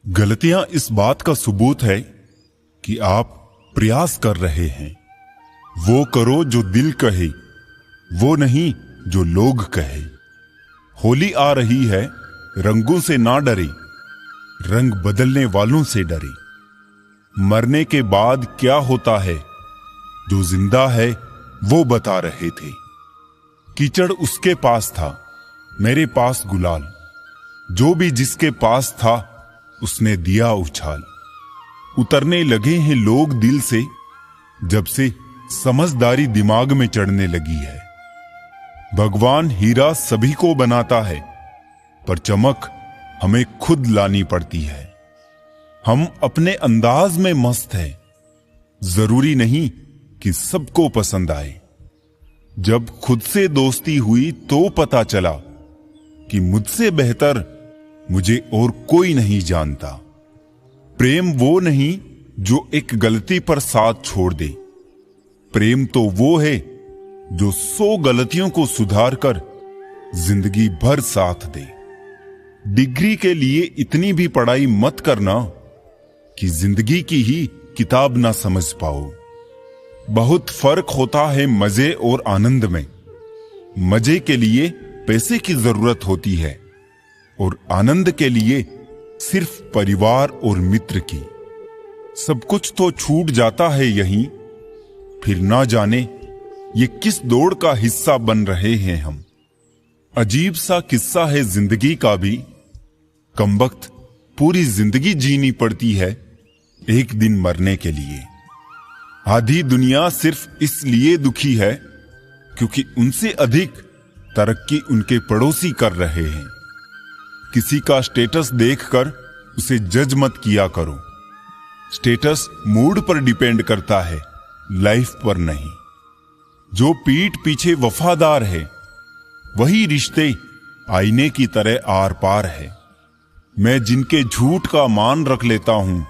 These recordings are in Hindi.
गलतियां इस बात का सबूत है कि आप प्रयास कर रहे हैं। वो करो जो दिल कहे, वो नहीं जो लोग कहे। होली आ रही है, रंगों से ना डरे, रंग बदलने वालों से डरे। मरने के बाद क्या होता है, जो जिंदा है वो बता रहे थे। कीचड़ उसके पास था, मेरे पास गुलाल। जो भी जिसके पास था उसने दिया उछाल। उतरने लगे हैं लोग दिल से, जब से समझदारी दिमाग में चढ़ने लगी है। भगवान हीरा सभी को बनाता है, पर चमक हमें खुद लानी पड़ती है। हम अपने अंदाज में मस्त हैं, जरूरी नहीं कि सबको पसंद आए। जब खुद से दोस्ती हुई तो पता चला कि मुझसे बेहतर मुझे और कोई नहीं जानता। प्रेम वो नहीं जो एक गलती पर साथ छोड़ दे। प्रेम तो वो है जो 100 गलतियों को सुधार कर जिंदगी भर साथ दे। डिग्री के लिए इतनी भी पढ़ाई मत करना कि जिंदगी की ही किताब ना समझ पाओ। बहुत फर्क होता है मजे और आनंद में। मजे के लिए पैसे की जरूरत होती है और आनंद के लिए सिर्फ परिवार और मित्र की। सब कुछ तो छूट जाता है यहीं, फिर ना जाने ये किस दौड़ का हिस्सा बन रहे हैं हम। अजीब सा किस्सा है जिंदगी का भी। कमबख्त पूरी जिंदगी जीनी पड़ती है एक दिन मरने के लिए। आधी दुनिया सिर्फ इसलिए दुखी है क्योंकि उनसे अधिक तरक्की उनके पड़ोसी कर रहे हैं। किसी का स्टेटस देखकर उसे जज मत किया करो। स्टेटस मूड पर डिपेंड करता है, लाइफ पर नहीं। जो पीठ पीछे वफादार है वही रिश्ते आईने की तरह आर पार है। मैं जिनके झूठ का मान रख लेता हूं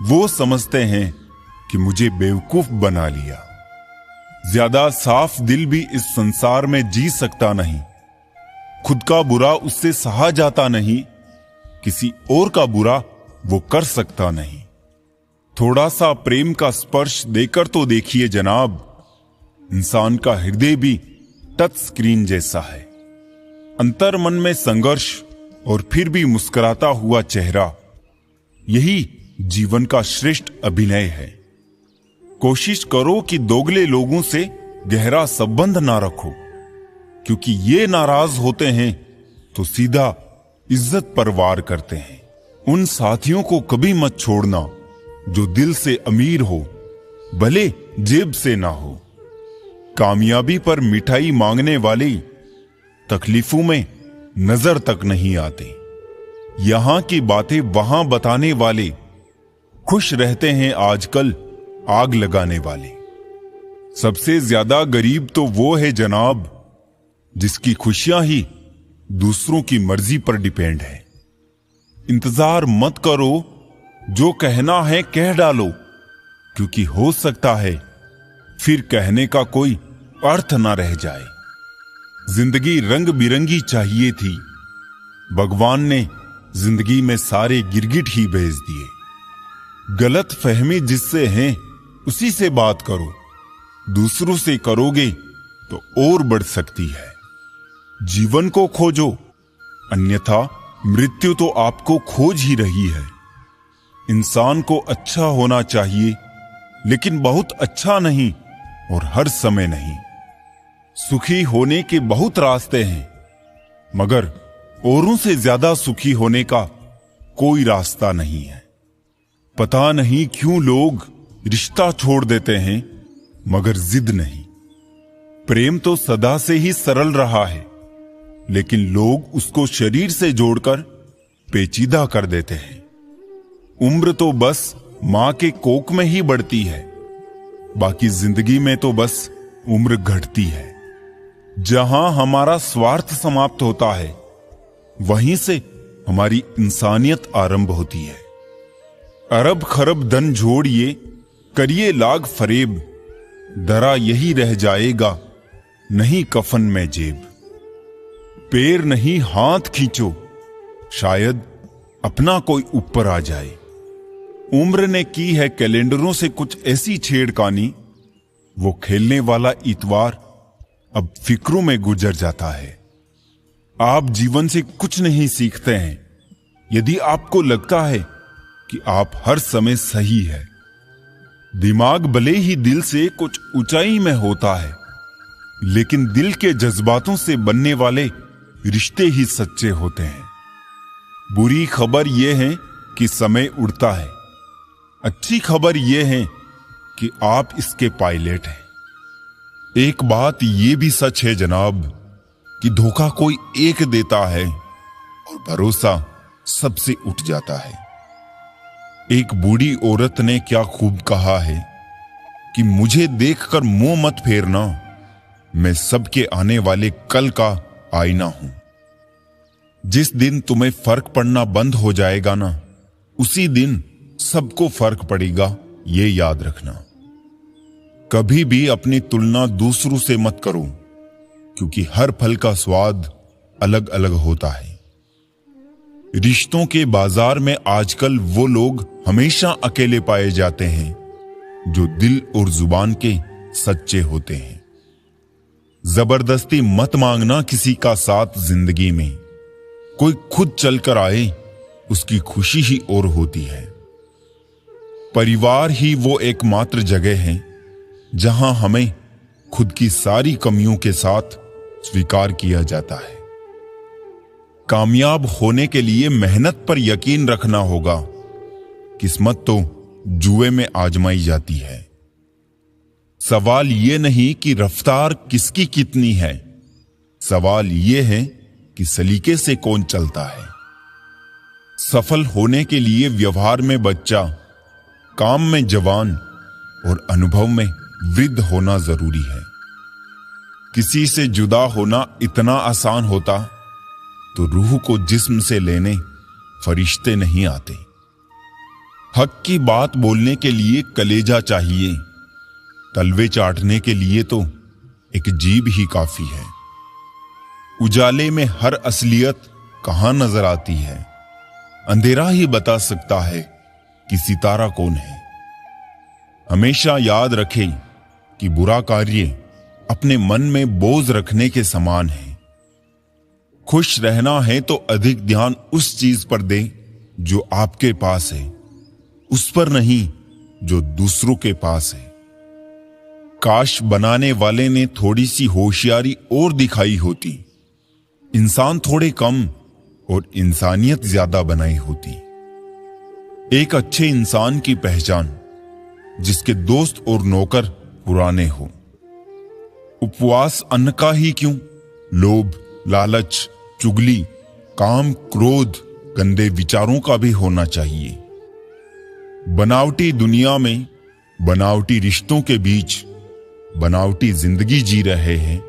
वो समझते हैं कि मुझे बेवकूफ बना लिया। ज्यादा साफ दिल भी इस संसार में जी सकता नहीं। खुद का बुरा उससे सहा जाता नहीं, किसी और का बुरा वो कर सकता नहीं। थोड़ा सा प्रेम का स्पर्श देकर तो देखिए जनाब, इंसान का हृदय भी टच स्क्रीन जैसा है। अंतर मन में संघर्ष और फिर भी मुस्कुराता हुआ चेहरा, यही जीवन का श्रेष्ठ अभिनय है। कोशिश करो कि दोगले लोगों से गहरा संबंध ना रखो, क्योंकि ये नाराज होते हैं तो सीधा इज्जत पर वार करते हैं। उन साथियों को कभी मत छोड़ना जो दिल से अमीर हो, भले जेब से ना हो। कामयाबी पर मिठाई मांगने वाले तकलीफों में नजर तक नहीं आते। यहां की बातें वहां बताने वाले खुश रहते हैं आजकल आग लगाने वाले। सबसे ज्यादा गरीब तो वो है जनाब जिसकी खुशियां ही दूसरों की मर्जी पर डिपेंड है। इंतजार मत करो, जो कहना है कह डालो, क्योंकि हो सकता है फिर कहने का कोई अर्थ ना रह जाए। जिंदगी रंग बिरंगी चाहिए थी, भगवान ने जिंदगी में सारे गिरगिट ही भेज दिए। गलत फहमी जिससे है उसी से बात करो, दूसरों से करोगे तो और बढ़ सकती है। जीवन को खोजो, अन्यथा मृत्यु तो आपको खोज ही रही है। इंसान को अच्छा होना चाहिए, लेकिन बहुत अच्छा नहीं और हर समय नहीं। सुखी होने के बहुत रास्ते हैं, मगर औरों से ज्यादा सुखी होने का कोई रास्ता नहीं है। पता नहीं क्यों लोग रिश्ता छोड़ देते हैं, मगर जिद नहीं। प्रेम तो सदा से ही सरल रहा है, लेकिन लोग उसको शरीर से जोड़कर पेचीदा कर देते हैं। उम्र तो बस मां के कोख में ही बढ़ती है, बाकी जिंदगी में तो बस उम्र घटती है। जहां हमारा स्वार्थ समाप्त होता है, वहीं से हमारी इंसानियत आरंभ होती है। अरब खरब धन जोड़िए, करिए लाग फरेब, धरा यही रह जाएगा नहीं कफन में जेब। पैर नहीं हाथ खींचो, शायद अपना कोई ऊपर आ जाए। उम्र ने की है कैलेंडरों से कुछ ऐसी छेड़खानी, वो खेलने वाला इतवार अब फिक्रों में गुजर जाता है। आप जीवन से कुछ नहीं सीखते हैं यदि आपको लगता है कि आप हर समय सही है। दिमाग भले ही दिल से कुछ ऊंचाई में होता है, लेकिन दिल के जज्बातों से बनने वाले रिश्ते ही सच्चे होते हैं। बुरी खबर यह है कि समय उड़ता है, अच्छी खबर यह है कि आप इसके पायलट हैं। एक बात यह भी सच है जनाब कि धोखा कोई एक देता है और भरोसा सबसे उठ जाता है। एक बूढ़ी औरत ने क्या खूब कहा है कि मुझे देखकर मुंह मत फेरना, मैं सबके आने वाले कल का आईना हूं। जिस दिन तुम्हें फर्क पड़ना बंद हो जाएगा ना, उसी दिन सबको फर्क पड़ेगा, ये याद रखना। कभी भी अपनी तुलना दूसरों से मत करो, क्योंकि हर फल का स्वाद अलग अलग होता है। रिश्तों के बाजार में आजकल वो लोग हमेशा अकेले पाए जाते हैं जो दिल और जुबान के सच्चे होते हैं। जबरदस्ती मत मांगना किसी का साथ जिंदगी में। कोई खुद चलकर आए, उसकी खुशी ही और होती है। परिवार ही वो एकमात्र जगह है जहां हमें खुद की सारी कमियों के साथ स्वीकार किया जाता है। कामयाब होने के लिए मेहनत पर यकीन रखना होगा। किस्मत तो जुए में आजमाई जाती है। सवाल यह नहीं कि रफ्तार किसकी कितनी है, सवाल यह है कि सलीके से कौन चलता है। सफल होने के लिए व्यवहार में बच्चा, काम में जवान और अनुभव में वृद्ध होना जरूरी है। किसी से जुदा होना इतना आसान होता तो रूह को जिस्म से लेने फरिश्ते नहीं आते। हक की बात बोलने के लिए कलेजा चाहिए, तलवे चाटने के लिए तो एक जीभ ही काफी है। उजाले में हर असलियत कहां नजर आती है, अंधेरा ही बता सकता है कि सितारा कौन है। हमेशा याद रखें कि बुरा कार्य अपने मन में बोझ रखने के समान है। खुश रहना है तो अधिक ध्यान उस चीज पर दें जो आपके पास है, उस पर नहीं जो दूसरों के पास है। काश बनाने वाले ने थोड़ी सी होशियारी और दिखाई होती, इंसान थोड़े कम और इंसानियत ज्यादा बनाई होती। एक अच्छे इंसान की पहचान जिसके दोस्त और नौकर पुराने हो। उपवास अन्न का ही क्यों, लोभ, लालच, चुगली, काम, क्रोध, गंदे विचारों का भी होना चाहिए। बनावटी दुनिया में, बनावटी रिश्तों के बीच बनावटी जिंदगी जी रहे हैं,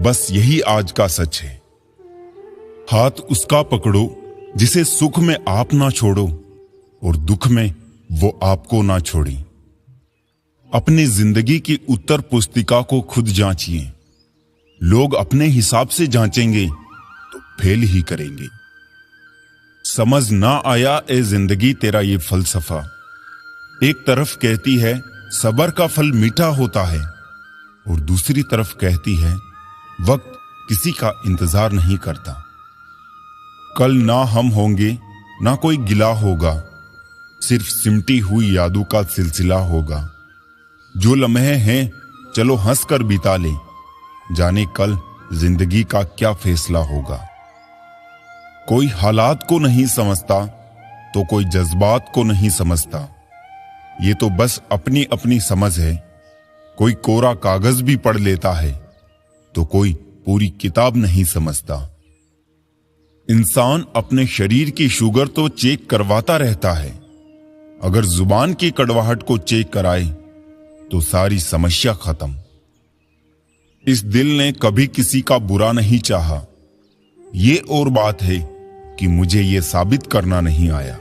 बस यही आज का सच है। हाथ उसका पकड़ो जिसे सुख में आप ना छोड़ो और दुख में वो आपको ना छोड़ी। अपनी जिंदगी की उत्तर पुस्तिका को खुद जांचिए। लोग अपने हिसाब से जांचेंगे तो फेल ही करेंगे। समझ ना आया ए जिंदगी तेरा ये फलसफा। एक तरफ कहती है सब्र का फल मीठा होता है और दूसरी तरफ कहती है वक्त किसी का इंतजार नहीं करता। कल ना हम होंगे, ना कोई गिला होगा, सिर्फ सिमटी हुई यादों का सिलसिला होगा। जो लम्हे हैं चलो हंस कर बिता ले, जाने कल जिंदगी का क्या फैसला होगा। कोई हालात को नहीं समझता तो कोई जज्बात को नहीं समझता। ये तो बस अपनी अपनी समझ है। कोई कोरा कागज भी पढ़ लेता है तो कोई पूरी किताब नहीं समझता। इंसान अपने शरीर की शुगर तो चेक करवाता रहता है, अगर जुबान की कड़वाहट को चेक कराए तो सारी समस्या खत्म। इस दिल ने कभी किसी का बुरा नहीं चाहा, ये और बात है कि मुझे ये साबित करना नहीं आया।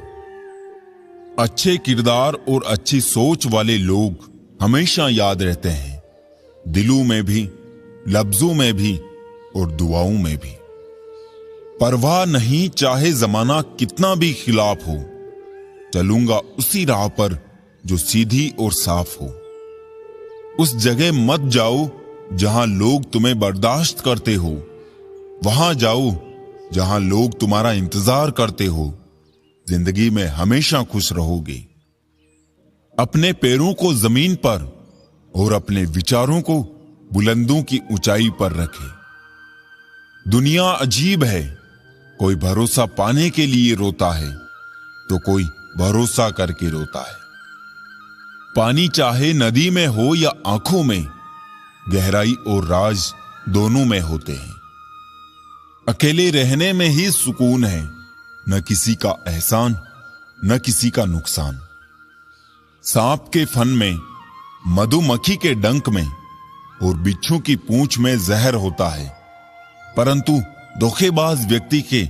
अच्छे किरदार और अच्छी सोच वाले लोग हमेशा याद रहते हैं, दिलों में भी, लफ्जों में भी और दुआओं में भी। परवाह नहीं चाहे जमाना कितना भी खिलाफ हो, चलूंगा उसी राह पर जो सीधी और साफ हो। उस जगह मत जाओ जहां लोग तुम्हें बर्दाश्त करते हो, वहां जाओ जहां लोग तुम्हारा इंतजार करते हो। जिंदगी में हमेशा खुश रहोगे। अपने पैरों को जमीन पर और अपने विचारों को बुलंदों की ऊंचाई पर रखें। दुनिया अजीब है, कोई भरोसा पाने के लिए रोता है तो कोई भरोसा करके रोता है। पानी चाहे नदी में हो या आंखों में, गहराई और राज दोनों में होते हैं। अकेले रहने में ही सुकून है, न किसी का एहसान न किसी का नुकसान। सांप के फन में, मधुमक्खी के डंक में और बिच्छू की पूंछ में जहर होता है, परंतु धोखेबाज व्यक्ति के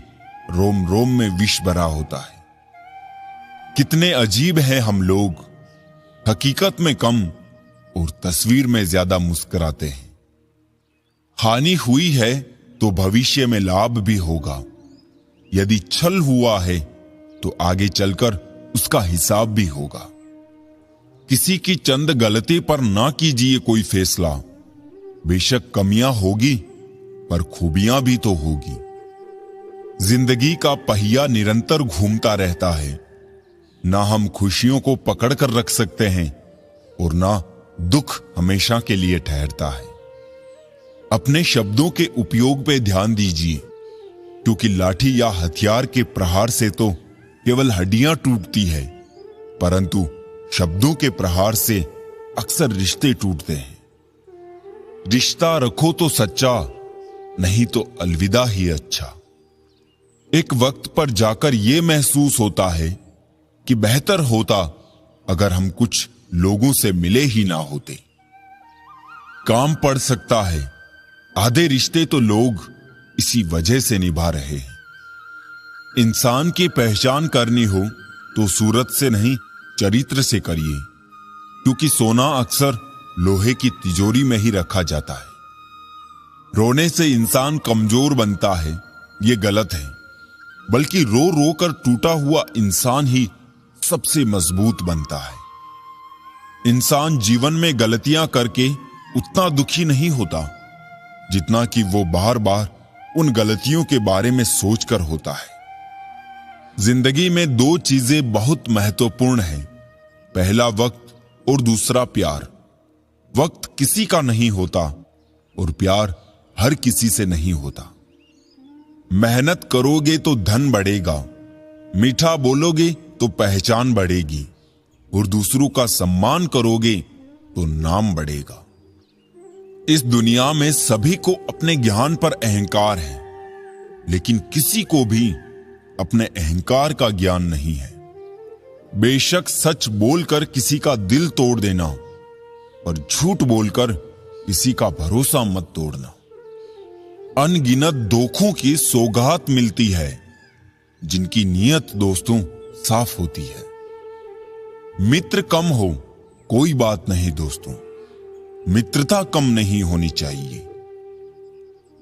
रोम रोम में विष भरा होता है। कितने अजीब हैं हम लोग, हकीकत में कम और तस्वीर में ज्यादा मुस्कुराते हैं। हानि हुई है तो भविष्य में लाभ भी होगा। यदि छल हुआ है तो आगे चलकर उसका हिसाब भी होगा। किसी की चंद गलती पर ना कीजिए कोई फैसला। बेशक कमियां होगी पर खूबियां भी तो होगी। जिंदगी का पहिया निरंतर घूमता रहता है। ना हम खुशियों को पकड़ कर रख सकते हैं और ना दुख हमेशा के लिए ठहरता है। अपने शब्दों के उपयोग पे ध्यान दीजिए, क्योंकि लाठी या हथियार के प्रहार से तो केवल हड्डियां टूटती है, परंतु शब्दों के प्रहार से अक्सर रिश्ते टूटते हैं। रिश्ता रखो तो सच्चा, नहीं तो अलविदा ही अच्छा। एक वक्त पर जाकर यह महसूस होता है कि बेहतर होता अगर हम कुछ लोगों से मिले ही ना होते। काम पड़ सकता है, आधे रिश्ते तो लोग इसी वजह से निभा रहे हैं। इंसान की पहचान करनी हो तो सूरत से नहीं, चरित्र से करिए, क्योंकि सोना अक्सर लोहे की तिजोरी में ही रखा जाता है। रोने से इंसान कमजोर बनता है, यह गलत है, बल्कि रो रो कर टूटा हुआ इंसान ही सबसे मजबूत बनता है। इंसान जीवन में गलतियां करके उतना दुखी नहीं होता जितना कि वो बार बार उन गलतियों के बारे में सोचकर होता है। जिंदगी में दो चीजें बहुत महत्वपूर्ण हैं, पहला वक्त और दूसरा प्यार। वक्त किसी का नहीं होता और प्यार हर किसी से नहीं होता। मेहनत करोगे तो धन बढ़ेगा, मीठा बोलोगे तो पहचान बढ़ेगी और दूसरों का सम्मान करोगे तो नाम बढ़ेगा। इस दुनिया में सभी को अपने ज्ञान पर अहंकार है, लेकिन किसी को भी अपने अहंकार का ज्ञान नहीं है। बेशक सच बोलकर किसी का दिल तोड़ देना और झूठ बोलकर किसी का भरोसा मत तोड़ना। अनगिनत धोखों की सौगात मिलती है, जिनकी नीयत दोस्तों साफ होती है। मित्र कम हो कोई बात नहीं दोस्तों, मित्रता कम नहीं होनी चाहिए।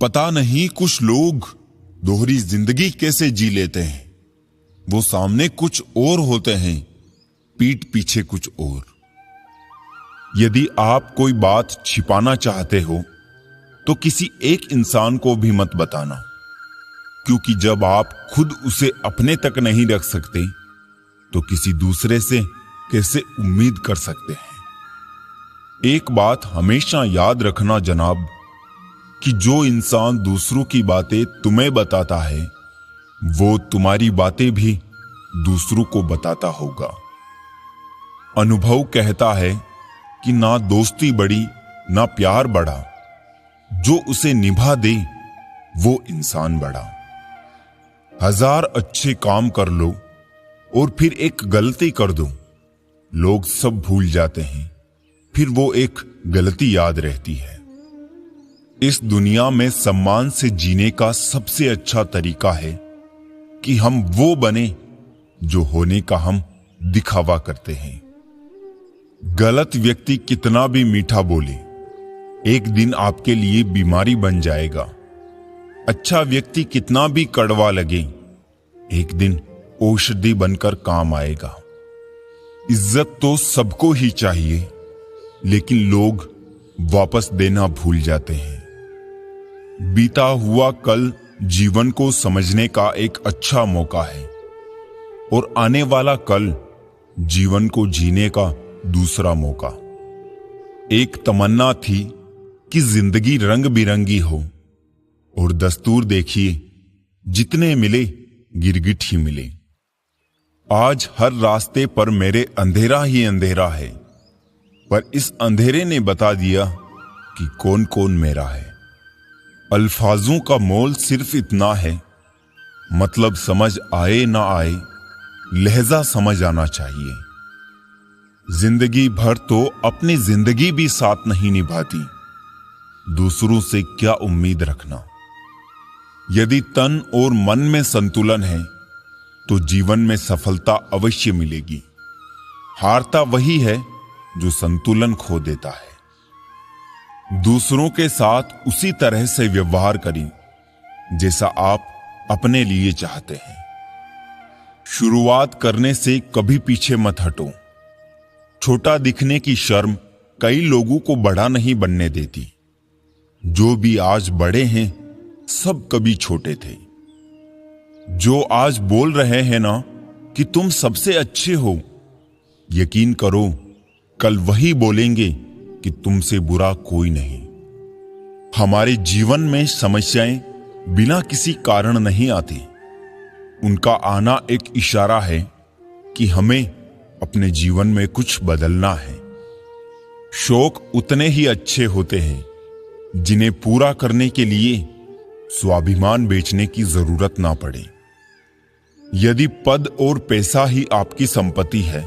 पता नहीं कुछ लोग दोहरी जिंदगी कैसे जी लेते हैं। वो सामने कुछ और होते हैं, पीठ पीछे कुछ और। यदि आप कोई बात छिपाना चाहते हो तो किसी एक इंसान को भी मत बताना, क्योंकि जब आप खुद उसे अपने तक नहीं रख सकते तो किसी दूसरे से कैसे उम्मीद कर सकते हैं। एक बात हमेशा याद रखना जनाब, कि जो इंसान दूसरों की बातें तुम्हें बताता है वो तुम्हारी बातें भी दूसरों को बताता होगा। अनुभव कहता है कि ना दोस्ती बड़ी ना प्यार बढ़ा, जो उसे निभा दे वो इंसान बड़ा। 1000 अच्छे काम कर लो और फिर एक गलती कर दो, लोग सब भूल जाते हैं, फिर वो एक गलती याद रहती है। इस दुनिया में सम्मान से जीने का सबसे अच्छा तरीका है कि हम वो बने जो होने का हम दिखावा करते हैं। गलत व्यक्ति कितना भी मीठा बोले, एक दिन आपके लिए बीमारी बन जाएगा। अच्छा व्यक्ति कितना भी कड़वा लगे, एक दिन औषधि बनकर काम आएगा। इज्जत तो सबको ही चाहिए, लेकिन लोग वापस देना भूल जाते हैं। बीता हुआ कल जीवन को समझने का एक अच्छा मौका है, और आने वाला कल जीवन को जीने का दूसरा मौका। एक तमन्ना थी कि जिंदगी रंग बिरंगी हो, और दस्तूर देखिए जितने मिले गिरगिट ही मिले। आज हर रास्ते पर मेरे अंधेरा ही अंधेरा है, पर इस अंधेरे ने बता दिया कि कौन कौन मेरा है। अल्फाजों का मोल सिर्फ इतना है, मतलब समझ आए ना आए, लहजा समझ आना चाहिए। जिंदगी भर तो अपनी जिंदगी भी साथ नहीं निभाती, दूसरों से क्या उम्मीद रखना। यदि तन और मन में संतुलन है तो जीवन में सफलता अवश्य मिलेगी। हारता वही है जो संतुलन खो देता है। दूसरों के साथ उसी तरह से व्यवहार करें जैसा आप अपने लिए चाहते हैं। शुरुआत करने से कभी पीछे मत हटो। छोटा दिखने की शर्म कई लोगों को बड़ा नहीं बनने देती। जो भी आज बड़े हैं सब कभी छोटे थे। जो आज बोल रहे हैं ना कि तुम सबसे अच्छे हो, यकीन करो कल वही बोलेंगे कि तुमसे बुरा कोई नहीं। हमारे जीवन में समस्याएं बिना किसी कारण नहीं आती। उनका आना एक इशारा है कि हमें अपने जीवन में कुछ बदलना है। शौक उतने ही अच्छे होते हैं जिन्हें पूरा करने के लिए स्वाभिमान बेचने की जरूरत ना पड़े। यदि पद और पैसा ही आपकी संपत्ति है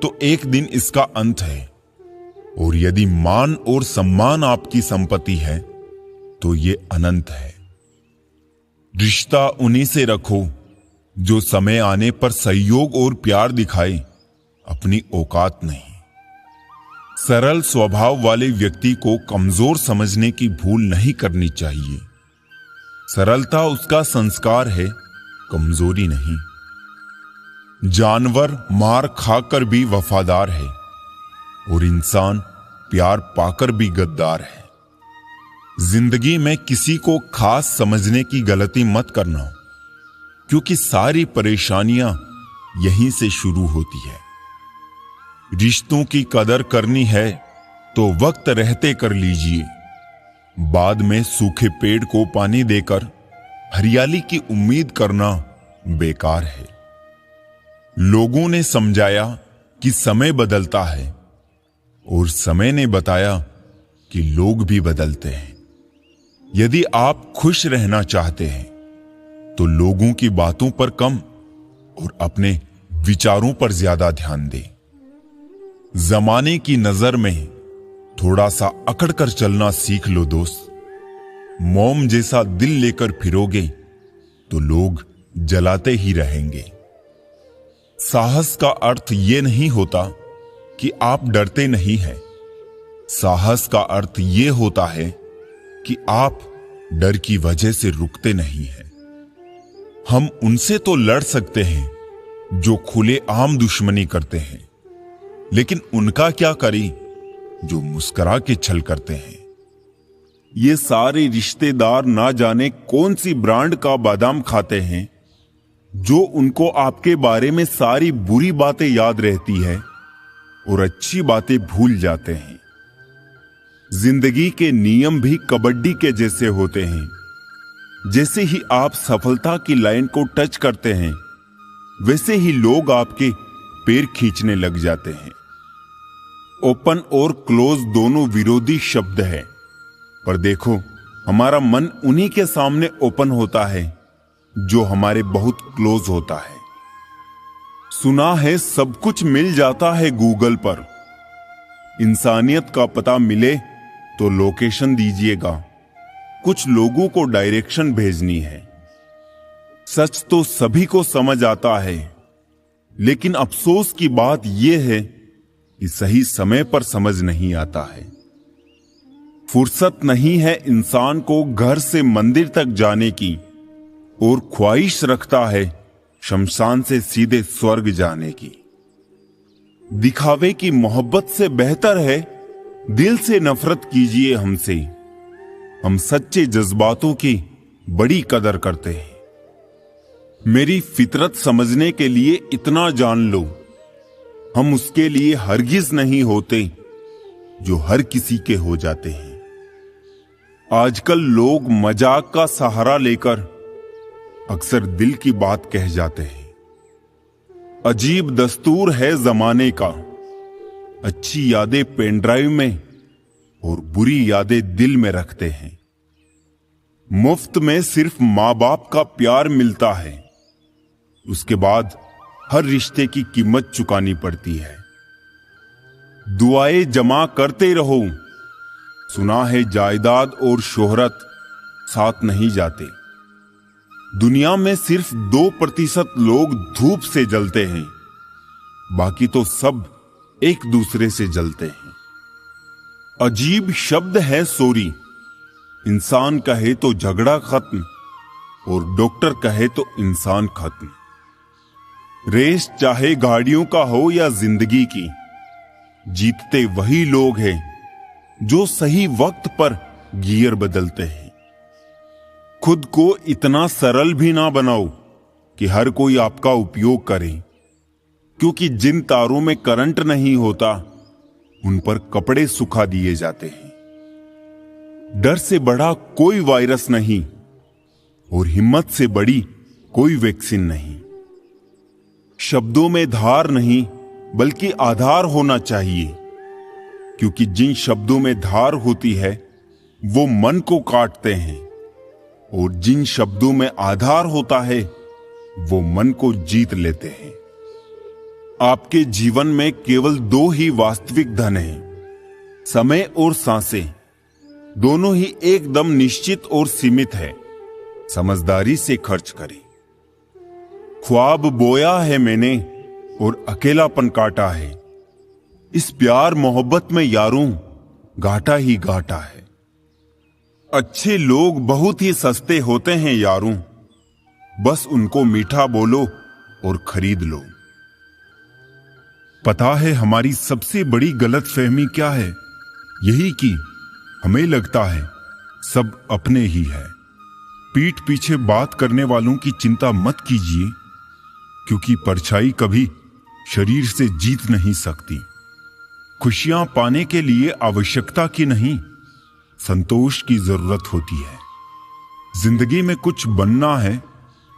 तो एक दिन इसका अंत है, और यदि मान और सम्मान आपकी संपत्ति है तो ये अनंत है। रिश्ता उन्हीं से रखो जो समय आने पर सहयोग और प्यार दिखाए, अपनी औकात नहीं। सरल स्वभाव वाले व्यक्ति को कमजोर समझने की भूल नहीं करनी चाहिए। सरलता उसका संस्कार है, कमजोरी नहीं। जानवर मार खाकर भी वफादार है, और इंसान प्यार पाकर भी गद्दार है। जिंदगी में किसी को खास समझने की गलती मत करना, क्योंकि सारी परेशानियां यहीं से शुरू होती है। रिश्तों की कदर करनी है तो वक्त रहते कर लीजिए। बाद में सूखे पेड़ को पानी देकर हरियाली की उम्मीद करना बेकार है। लोगों ने समझाया कि समय बदलता है, और समय ने बताया कि लोग भी बदलते हैं। यदि आप खुश रहना चाहते हैं तो लोगों की बातों पर कम और अपने विचारों पर ज्यादा ध्यान दें। जमाने की नजर में थोड़ा सा अकड़ कर चलना सीख लो दोस्त। मोम जैसा दिल लेकर फिरोगे तो लोग जलाते ही रहेंगे। साहस का अर्थ यह नहीं होता कि आप डरते नहीं हैं। साहस का अर्थ यह होता है कि आप डर की वजह से रुकते नहीं हैं। हम उनसे तो लड़ सकते हैं जो खुले आम दुश्मनी करते हैं, लेकिन उनका क्या करें जो मुस्कुरा के छल करते हैं। ये सारे रिश्तेदार ना जाने कौन सी ब्रांड का बादाम खाते हैं, जो उनको आपके बारे में सारी बुरी बातें याद रहती है और अच्छी बातें भूल जाते हैं। जिंदगी के नियम भी कबड्डी के जैसे होते हैं। जैसे ही आप सफलता की लाइन को टच करते हैं, वैसे ही लोग आपके पैर खींचने लग जाते हैं। ओपन और क्लोज दोनों विरोधी शब्द है, पर देखो हमारा मन उन्हीं के सामने ओपन होता है जो हमारे बहुत क्लोज होता है। सुना है सब कुछ मिल जाता है गूगल पर। इंसानियत का पता मिले तो लोकेशन दीजिएगा, कुछ लोगों को डायरेक्शन भेजनी है। सच तो सभी को समझ आता है, लेकिन अफसोस की बात यह है कि सही समय पर समझ नहीं आता है। फुर्सत नहीं है इंसान को घर से मंदिर तक जाने की, और ख्वाहिश रखता है शमशान से सीधे स्वर्ग जाने की। दिखावे की मोहब्बत से बेहतर है दिल से नफरत कीजिए हमसे। हम सच्चे जज्बातों की बड़ी कदर करते हैं। मेरी फितरत समझने के लिए इतना जान लो, हम उसके लिए हरगिज नहीं होते जो हर किसी के हो जाते हैं। आजकल लोग मजाक का सहारा लेकर अक्सर दिल की बात कह जाते हैं। अजीब दस्तूर है जमाने का, अच्छी यादें पेन ड्राइव में और बुरी यादें दिल में रखते हैं। मुफ्त में सिर्फ माँ बाप का प्यार मिलता है, उसके बाद हर रिश्ते की कीमत चुकानी पड़ती है। दुआएं जमा करते रहो, सुना है जायदाद और शोहरत साथ नहीं जाते। दुनिया में सिर्फ 2% लोग धूप से जलते हैं, बाकी तो सब एक दूसरे से जलते हैं। अजीब शब्द है सॉरी, इंसान कहे तो झगड़ा खत्म और डॉक्टर कहे तो इंसान खत्म। रेस चाहे गाड़ियों का हो या जिंदगी की, जीतते वही लोग हैं जो सही वक्त पर गियर बदलते हैं। खुद को इतना सरल भी ना बनाओ कि हर कोई आपका उपयोग करे, क्योंकि जिन तारों में करंट नहीं होता उन पर कपड़े सुखा दिए जाते हैं। डर से बड़ा कोई वायरस नहीं और हिम्मत से बड़ी कोई वैक्सीन नहीं। शब्दों में धार नहीं बल्कि आधार होना चाहिए, क्योंकि जिन शब्दों में धार होती है वो मन को काटते हैं, और जिन शब्दों में आधार होता है वो मन को जीत लेते हैं। आपके जीवन में केवल 2 ही वास्तविक धन हैं, समय और सांसें। दोनों ही एकदम निश्चित और सीमित है। समझदारी से खर्च करें। ख्वाब बोया है मैंने और अकेलापन काटा है। इस प्यार मोहब्बत में यारों घाटा ही घाटा है। अच्छे लोग बहुत ही सस्ते होते हैं यारों, बस उनको मीठा बोलो और खरीद लो। पता है हमारी सबसे बड़ी गलतफहमी क्या है? यही कि हमें लगता है सब अपने ही है। पीठ पीछे बात करने वालों की चिंता मत कीजिए, क्योंकि परछाई कभी शरीर से जीत नहीं सकती। खुशियां पाने के लिए आवश्यकता की नहीं, संतोष की जरूरत होती है। जिंदगी में कुछ बनना है,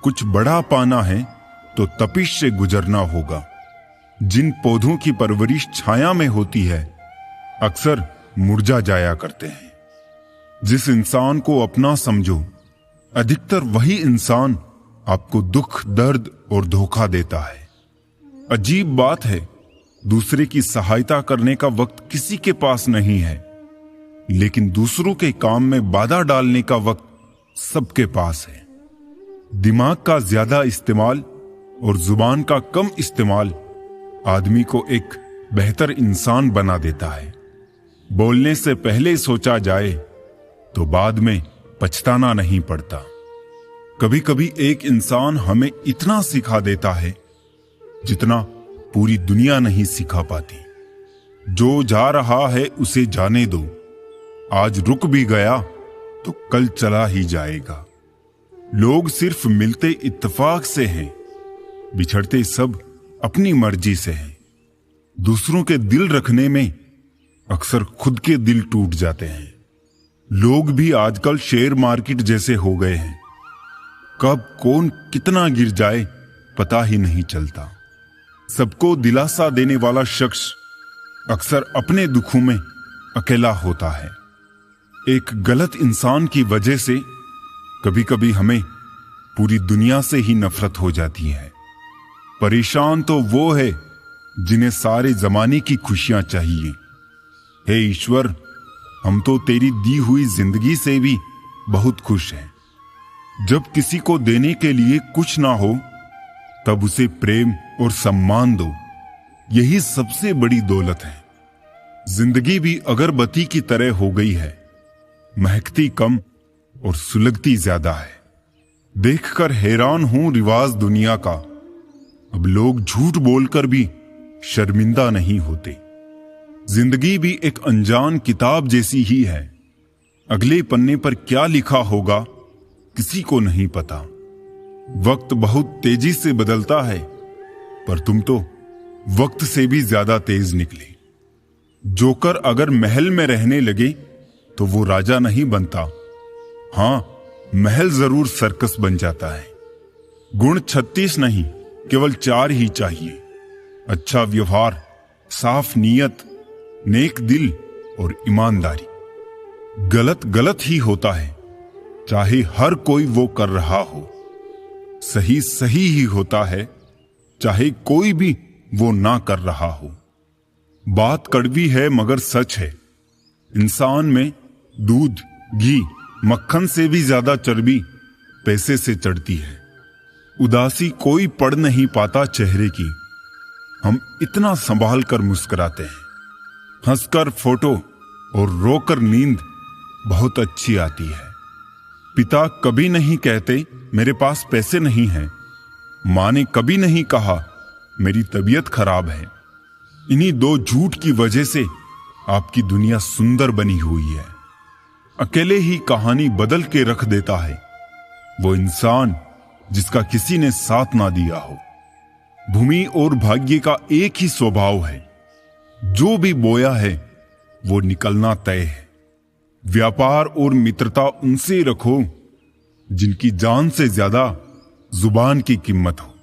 कुछ बड़ा पाना है तो तपिश से गुजरना होगा। जिन पौधों की परवरिश छाया में होती है अक्सर मुरझा जाया करते हैं। जिस इंसान को अपना समझो, अधिकतर वही इंसान आपको दुख, दर्द और धोखा देता है। अजीब बात है, दूसरे की सहायता करने का वक्त किसी के पास नहीं है, लेकिन दूसरों के काम में बाधा डालने का वक्त सबके पास है। दिमाग का ज्यादा इस्तेमाल और जुबान का कम इस्तेमाल आदमी को एक बेहतर इंसान बना देता है। बोलने से पहले सोचा जाए तो बाद में पछताना नहीं पड़ता। कभी कभी एक इंसान हमें इतना सिखा देता है जितना पूरी दुनिया नहीं सिखा पाती। जो जा रहा है उसे जाने दो, आज रुक भी गया तो कल चला ही जाएगा। लोग सिर्फ मिलते इत्तेफाक से हैं, बिछड़ते सब अपनी मर्जी से हैं। दूसरों के दिल रखने में अक्सर खुद के दिल टूट जाते हैं। लोग भी आजकल शेयर मार्केट जैसे हो गए हैं, कब कौन कितना गिर जाए पता ही नहीं चलता। सबको दिलासा देने वाला शख्स अक्सर अपने दुखों में अकेला होता है। एक गलत इंसान की वजह से कभी कभी हमें पूरी दुनिया से ही नफरत हो जाती है। परेशान तो वो है जिन्हें सारे जमाने की खुशियां चाहिए। हे ईश्वर, हम तो तेरी दी हुई जिंदगी से भी बहुत खुश हैं। जब किसी को देने के लिए कुछ ना हो तब उसे प्रेम और सम्मान दो, यही सबसे बड़ी दौलत है। जिंदगी भी अगरबत्ती की तरह हो गई है, महकती कम और सुलगती ज्यादा है। देखकर हैरान हूं रिवाज दुनिया का, अब लोग झूठ बोलकर भी शर्मिंदा नहीं होते। जिंदगी भी एक अनजान किताब जैसी ही है, अगले पन्ने पर क्या लिखा होगा किसी को नहीं पता। वक्त बहुत तेजी से बदलता है, पर तुम तो वक्त से भी ज्यादा तेज निकले। जोकर अगर महल में रहने लगे तो वो राजा नहीं बनता। हां, महल जरूर सर्कस बन जाता है। गुण 36 नहीं, केवल 4 ही चाहिए। अच्छा व्यवहार, साफ नीयत, नेक दिल और ईमानदारी। गलत गलत ही होता है, चाहे हर कोई वो कर रहा हो। सही सही ही होता है, चाहे कोई भी वो ना कर रहा हो। बात कड़वी है मगर सच है, इंसान में दूध, घी, मक्खन से भी ज्यादा चर्बी पैसे से चढ़ती है। उदासी कोई पढ़ नहीं पाता चेहरे की, हम इतना संभाल कर मुस्कुराते हैं। हंसकर फोटो और रोकर नींद बहुत अच्छी आती है। पिता कभी नहीं कहते मेरे पास पैसे नहीं हैं। मां ने कभी नहीं कहा मेरी तबीयत खराब है। इन्हीं 2 झूठ की वजह से आपकी दुनिया सुंदर बनी हुई है। अकेले ही कहानी बदल के रख देता है वो इंसान जिसका किसी ने साथ ना दिया हो। भूमि और भाग्य का एक ही स्वभाव है, जो भी बोया है वो निकलना तय है। व्यापार और मित्रता उनसे रखो जिनकी जान से ज्यादा जुबान की कीमत हो।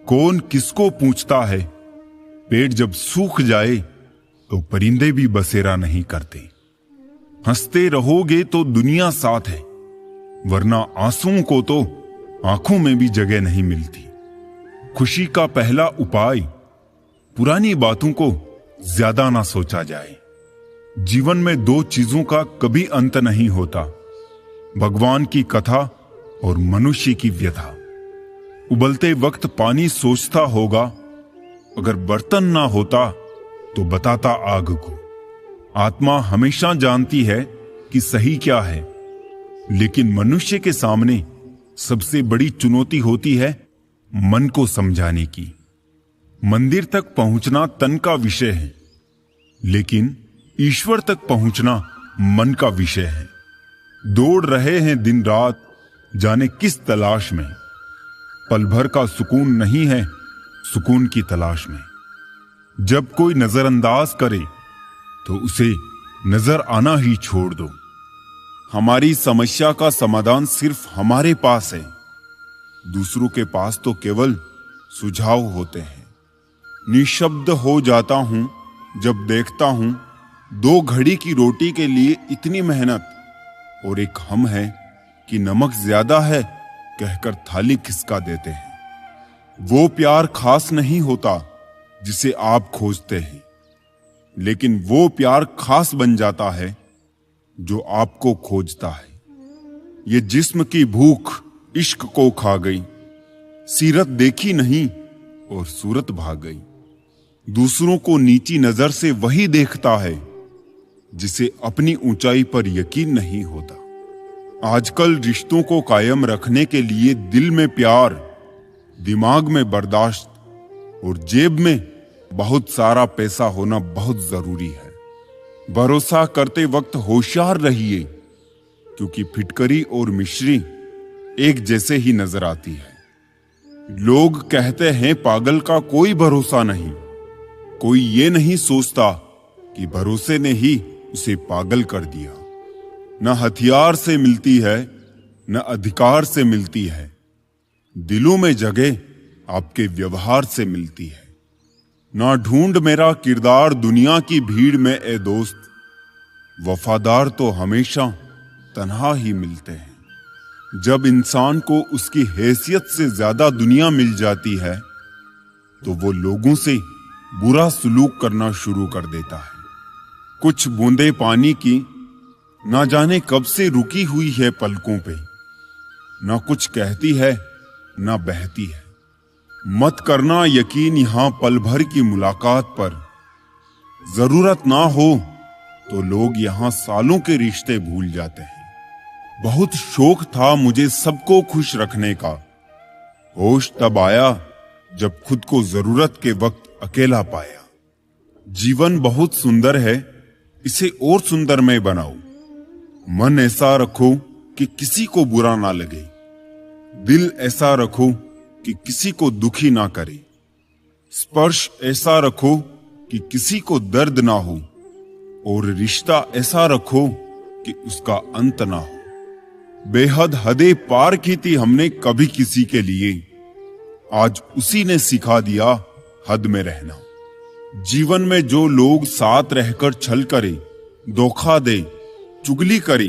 कौन किसको पूछता है, पेट जब सूख जाए तो परिंदे भी बसेरा नहीं करते। हंसते रहोगे तो दुनिया साथ है, वरना आंसुओं को तो आंखों में भी जगह नहीं मिलती। खुशी का पहला उपाय, पुरानी बातों को ज्यादा ना सोचा जाए। जीवन में 2 चीजों का कभी अंत नहीं होता, भगवान की कथा और मनुष्य की व्यथा। उबलते वक्त पानी सोचता होगा, अगर बर्तन ना होता तो बताता आग को। आत्मा हमेशा जानती है कि सही क्या है, लेकिन मनुष्य के सामने सबसे बड़ी चुनौती होती है मन को समझाने की। मंदिर तक पहुंचना तन का विषय है, लेकिन ईश्वर तक पहुंचना मन का विषय है। दौड़ रहे हैं दिन रात जाने किस तलाश में, पल भर का सुकून नहीं है सुकून की तलाश में। जब कोई नजरअंदाज करे तो उसे नजर आना ही छोड़ दो। हमारी समस्या का समाधान सिर्फ हमारे पास है, दूसरों के पास तो केवल सुझाव होते हैं। निशब्द हो जाता हूं जब देखता हूं 2 घड़ी की रोटी के लिए इतनी मेहनत, और एक हम है कि नमक ज्यादा है कहकर थाली खिसका देते हैं। वो प्यार खास नहीं होता जिसे आप खोजते हैं, लेकिन वो प्यार खास बन जाता है जो आपको खोजता है। ये जिस्म की भूख इश्क को खा गई, सीरत देखी नहीं और सूरत भाग गई। दूसरों को नीची नजर से वही देखता है जिसे अपनी ऊंचाई पर यकीन नहीं होता। आजकल रिश्तों को कायम रखने के लिए दिल में प्यार, दिमाग में बर्दाश्त और जेब में बहुत सारा पैसा होना बहुत जरूरी है। भरोसा करते वक्त होशियार रहिए, क्योंकि फिटकरी और मिश्री एक जैसे ही नजर आती है। लोग कहते हैं पागल का कोई भरोसा नहीं। कोई ये नहीं सोचता कि भरोसे ने ही उसे पागल कर दिया। न हथियार से मिलती है न अधिकार से मिलती है, दिलों में जगह आपके व्यवहार से मिलती है। ना ढूंढ मेरा किरदार दुनिया की भीड़ में ए दोस्त, वफादार तो हमेशा तन्हा ही मिलते हैं। जब इंसान को उसकी हैसियत से ज्यादा दुनिया मिल जाती है तो वो लोगों से बुरा सलूक करना शुरू कर देता है। कुछ बूंदे पानी की ना जाने कब से रुकी हुई है पलकों पे, ना कुछ कहती है ना बहती है। मत करना यकीन यहां पल भर की मुलाकात पर, जरूरत ना हो तो लोग यहाँ सालों के रिश्ते भूल जाते हैं। बहुत शौक था मुझे सबको खुश रखने का। होश तब आया जब खुद को जरूरत के वक्त अकेला पाया। जीवन बहुत सुंदर है, इसे और सुंदरमय बनाओ। मन ऐसा रखो कि किसी को बुरा ना लगे। दिल ऐसा रखो कि किसी को दुखी ना करे। स्पर्श ऐसा रखो कि किसी को दर्द ना हो। और रिश्ता ऐसा रखो कि उसका अंत ना हो। बेहद हदें पार की थी हमने कभी किसी के लिए, आज उसी ने सिखा दिया हद में रहना। जीवन में जो लोग साथ रहकर छल करे, धोखा दे, चुगली करे,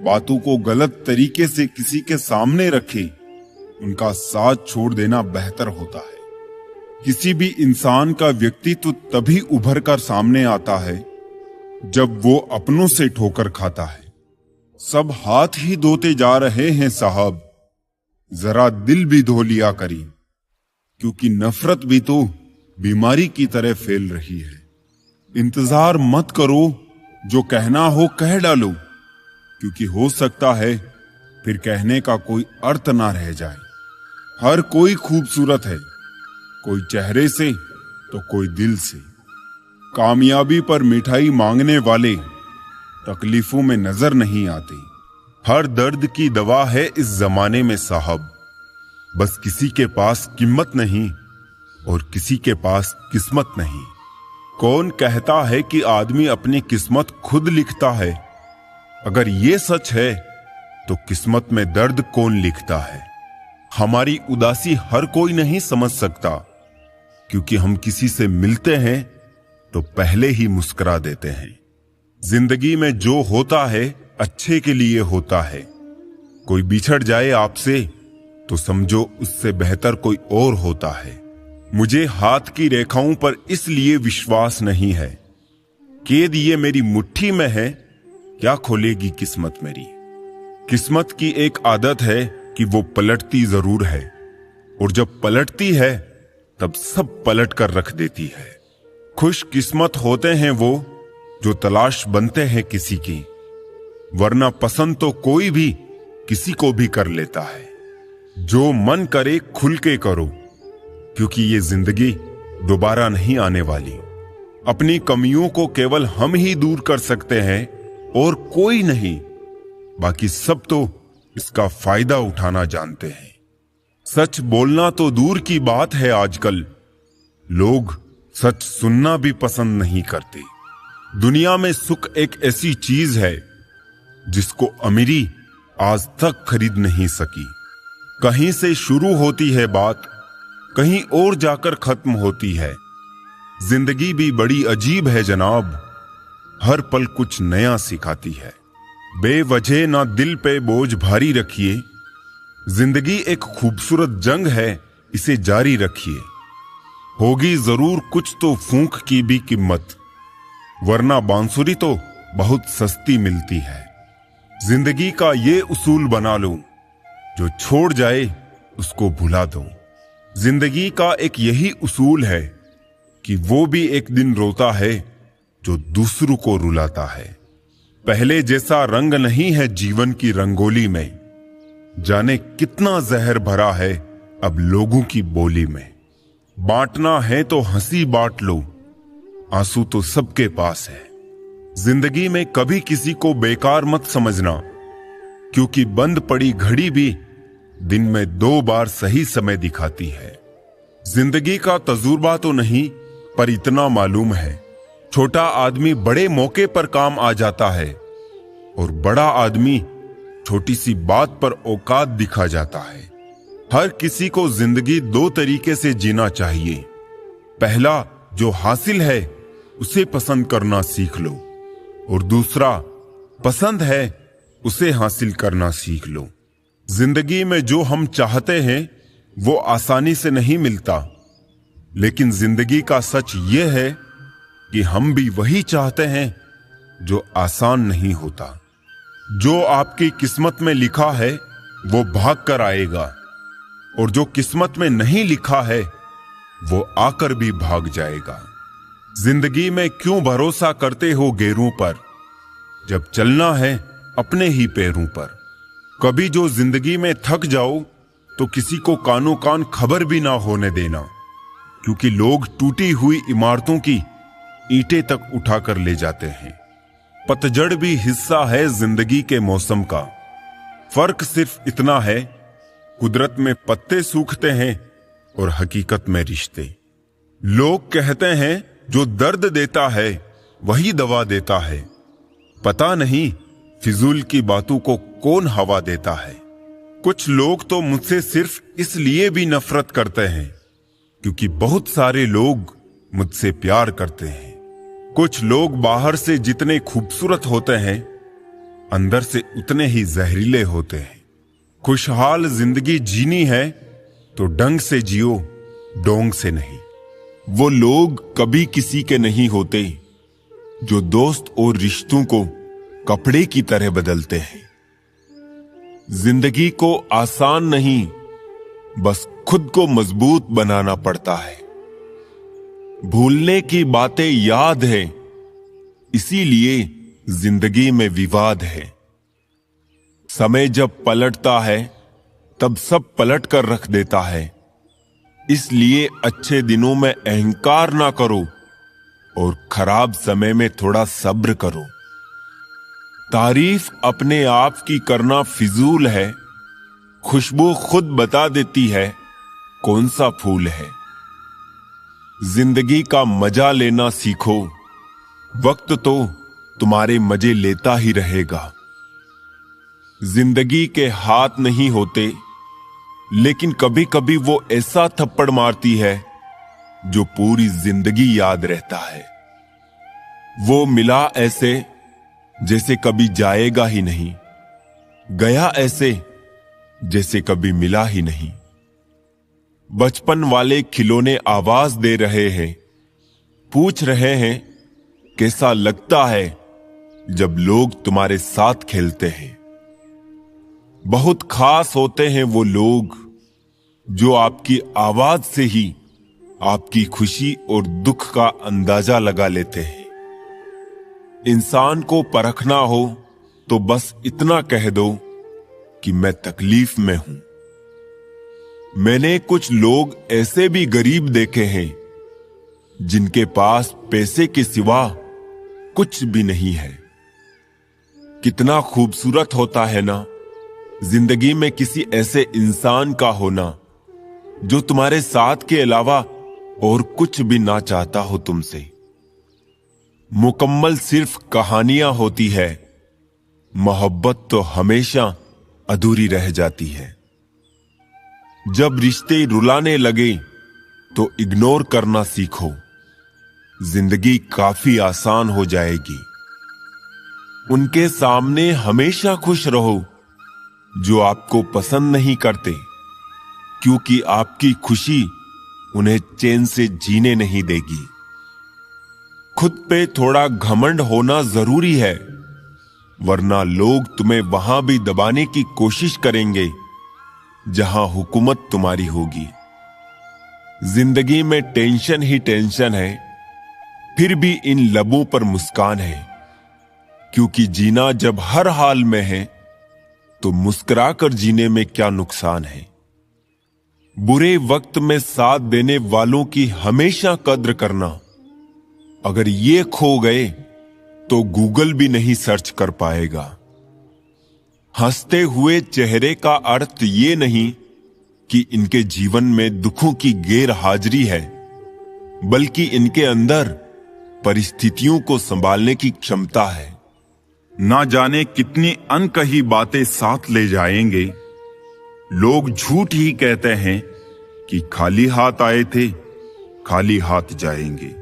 बातों को गलत तरीके से किसी के सामने रखे, उनका साथ छोड़ देना बेहतर होता है। किसी भी इंसान का व्यक्तित्व तभी उभर कर सामने आता है जब वो अपनों से ठोकर खाता है। सब हाथ ही धोते जा रहे हैं साहब, जरा दिल भी धो लिया करी, क्योंकि नफरत भी तो बीमारी की तरह फैल रही है। इंतजार मत करो, जो कहना हो कह डालो, क्योंकि हो सकता है फिर कहने का कोई अर्थ ना रह जाए। हर कोई खूबसूरत है, कोई चेहरे से तो कोई दिल से। कामयाबी पर मिठाई मांगने वाले तकलीफों में नजर नहीं आते। हर दर्द की दवा है इस जमाने में साहब, बस किसी के पास कीमत नहीं और किसी के पास किस्मत नहीं। कौन कहता है कि आदमी अपनी किस्मत खुद लिखता है? अगर ये सच है तो किस्मत में दर्द कौन लिखता है? हमारी उदासी हर कोई नहीं समझ सकता, क्योंकि हम किसी से मिलते हैं तो पहले ही मुस्कुरा देते हैं। जिंदगी में जो होता है अच्छे के लिए होता है। कोई बिछड़ जाए आपसे तो समझो उससे बेहतर कोई और होता है। मुझे हाथ की रेखाओं पर इसलिए विश्वास नहीं है। कैद ये मेरी मुट्ठी में है, क्या खोलेगी किस्मत मेरी। किस्मत की एक आदत है कि वो पलटती जरूर है, और जब पलटती है तब सब पलट कर रख देती है। खुश किस्मत होते हैं वो जो तलाश बनते हैं किसी की, वरना पसंद तो कोई भी किसी को भी कर लेता है। जो मन करे खुल के करो, क्योंकि ये जिंदगी दोबारा नहीं आने वाली। अपनी कमियों को केवल हम ही दूर कर सकते हैं और कोई नहीं। बाकी सब तो इसका फायदा उठाना जानते हैं। सच बोलना तो दूर की बात है, आजकल लोग सच सुनना भी पसंद नहीं करते। दुनिया में सुख एक ऐसी चीज है जिसको अमीरी आज तक खरीद नहीं सकी। कहीं से शुरू होती है बात, कहीं और जाकर खत्म होती है। जिंदगी भी बड़ी अजीब है जनाब, हर पल कुछ नया सिखाती है। बेवजह ना दिल पे बोझ भारी रखिए, जिंदगी एक खूबसूरत जंग है, इसे जारी रखिए। होगी जरूर कुछ तो फूंक की भी कीमत, वरना बांसुरी तो बहुत सस्ती मिलती है। जिंदगी का ये उसूल बना लो, जो छोड़ जाए उसको भुला दो। जिंदगी का एक यही उसूल है कि वो भी एक दिन रोता है जो दूसरों को रुलाता है। पहले जैसा रंग नहीं है जीवन की रंगोली में, जाने कितना जहर भरा है अब लोगों की बोली में। बांटना है तो हंसी बांट लो, आंसू तो सबके पास है। जिंदगी में कभी किसी को बेकार मत समझना, क्योंकि बंद पड़ी घड़ी भी दिन में 2 बार सही समय दिखाती है। जिंदगी का तजुर्बा तो नहीं, पर इतना मालूम है, छोटा आदमी बड़े मौके पर काम आ जाता है और बड़ा आदमी छोटी सी बात पर औकात दिखा जाता है। हर किसी को जिंदगी 2 तरीके से जीना चाहिए। पहला, जो हासिल है उसे पसंद करना सीख लो, और दूसरा, पसंद है उसे हासिल करना सीख लो। जिंदगी में जो हम चाहते हैं वो आसानी से नहीं मिलता, लेकिन जिंदगी का सच ये है कि हम भी वही चाहते हैं जो आसान नहीं होता। जो आपकी किस्मत में लिखा है वो भाग कर आएगा, और जो किस्मत में नहीं लिखा है वो आकर भी भाग जाएगा। जिंदगी में क्यों भरोसा करते हो गैरों पर? जब चलना है अपने ही पैरों पर। कभी जो जिंदगी में थक जाओ तो किसी को कानो कान खबर भी ना होने देना, क्योंकि लोग टूटी हुई इमारतों की ईंटें तक उठाकर ले जाते हैं। पतझड़ भी हिस्सा है जिंदगी के मौसम का। फर्क सिर्फ इतना है, कुदरत में पत्ते सूखते हैं और हकीकत में रिश्ते। लोग कहते हैं जो दर्द देता है वही दवा देता है। पता नहीं फिजूल की बातों को कौन हवा देता है। कुछ लोग तो मुझसे सिर्फ इसलिए भी नफरत करते हैं क्योंकि बहुत सारे लोग मुझसे प्यार करते हैं। कुछ लोग बाहर से जितने खूबसूरत होते हैं, अंदर से उतने ही जहरीले होते हैं। खुशहाल जिंदगी जीनी है तो ढंग से जियो, डोंग से नहीं। वो लोग कभी किसी के नहीं होते जो दोस्त और रिश्तों को कपड़े की तरह बदलते हैं। जिंदगी को आसान नहीं, बस खुद को मजबूत बनाना पड़ता है। भूलने की बातें याद है, इसीलिए जिंदगी में विवाद है। समय जब पलटता है तब सब पलट कर रख देता है। इसलिए अच्छे दिनों में अहंकार ना करो और खराब समय में थोड़ा सब्र करो। तारीफ अपने आप की करना फिजूल है, खुशबू खुद बता देती है कौन सा फूल है। जिंदगी का मजा लेना सीखो, वक्त तो तुम्हारे मजे लेता ही रहेगा। जिंदगी के हाथ नहीं होते, लेकिन कभी कभी वो ऐसा थप्पड़ मारती है जो पूरी जिंदगी याद रहता है। वो मिला ऐसे जैसे कभी जाएगा ही नहीं, गया ऐसे जैसे कभी मिला ही नहीं। बचपन वाले खिलौने आवाज दे रहे हैं, पूछ रहे हैं कैसा लगता है जब लोग तुम्हारे साथ खेलते हैं। बहुत खास होते हैं वो लोग जो आपकी आवाज से ही आपकी खुशी और दुख का अंदाजा लगा लेते हैं। इंसान को परखना हो तो बस इतना कह दो कि मैं तकलीफ में हूं। मैंने कुछ लोग ऐसे भी गरीब देखे हैं जिनके पास पैसे के सिवा कुछ भी नहीं है। कितना खूबसूरत होता है ना जिंदगी में किसी ऐसे इंसान का होना जो तुम्हारे साथ के अलावा और कुछ भी ना चाहता हो तुमसे। मुकम्मल सिर्फ कहानियां होती है, मोहब्बत तो हमेशा अधूरी रह जाती है। जब रिश्ते रुलाने लगे तो इग्नोर करना सीखो, जिंदगी काफी आसान हो जाएगी। उनके सामने हमेशा खुश रहो जो आपको पसंद नहीं करते, क्योंकि आपकी खुशी उन्हें चैन से जीने नहीं देगी। खुद पे थोड़ा घमंड होना जरूरी है, वरना लोग तुम्हें वहां भी दबाने की कोशिश करेंगे जहां हुकूमत तुम्हारी होगी। जिंदगी में टेंशन ही टेंशन है, फिर भी इन लबों पर मुस्कान है, क्योंकि जीना जब हर हाल में है तो मुस्कुराकर जीने में क्या नुकसान है। बुरे वक्त में साथ देने वालों की हमेशा कद्र करना। अगर ये खो गए तो गूगल भी नहीं सर्च कर पाएगा। हंसते हुए चेहरे का अर्थ ये नहीं कि इनके जीवन में दुखों की गैर हाजिरी है, बल्कि इनके अंदर परिस्थितियों को संभालने की क्षमता है। ना जाने कितनी अनकही बातें साथ ले जाएंगे। लोग झूठ ही कहते हैं कि खाली हाथ आए थे, खाली हाथ जाएंगे।